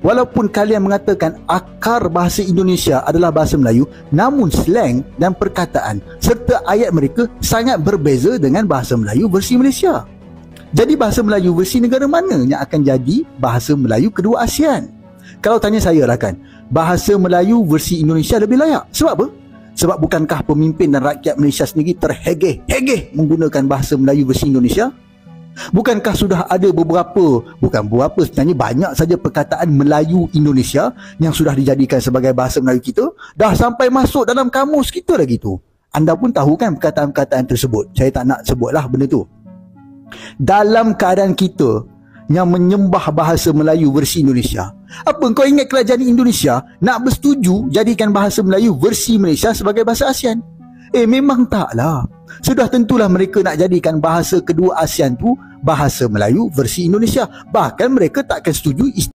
Walaupun kalian mengatakan akar bahasa Indonesia adalah bahasa Melayu, namun slang dan perkataan serta ayat mereka sangat berbeza dengan bahasa Melayu versi Malaysia. Jadi bahasa Melayu versi negara mana yang akan jadi bahasa Melayu kedua ASEAN? Kalau tanya saya lah kan, bahasa Melayu versi Indonesia lebih layak. Sebab apa? Sebab bukankah pemimpin dan rakyat Malaysia sendiri terhegeh-hegeh menggunakan bahasa Melayu versi Indonesia? Bukankah sudah ada sebenarnya banyak saja perkataan Melayu Indonesia yang sudah dijadikan sebagai bahasa Melayu kita, dah sampai masuk dalam kamus kita lagi tu. Anda pun tahu kan perkataan-perkataan tersebut. Saya tak nak sebutlah benda tu. Dalam keadaan kita yang menyembah bahasa Melayu versi Indonesia, apa kau ingat kerajaan Indonesia nak bersetuju jadikan bahasa Melayu versi Malaysia sebagai bahasa ASEAN? Memang taklah. Sudah tentulah mereka nak jadikan bahasa kedua ASEAN tu bahasa Melayu versi Indonesia. Bahkan mereka takkan setuju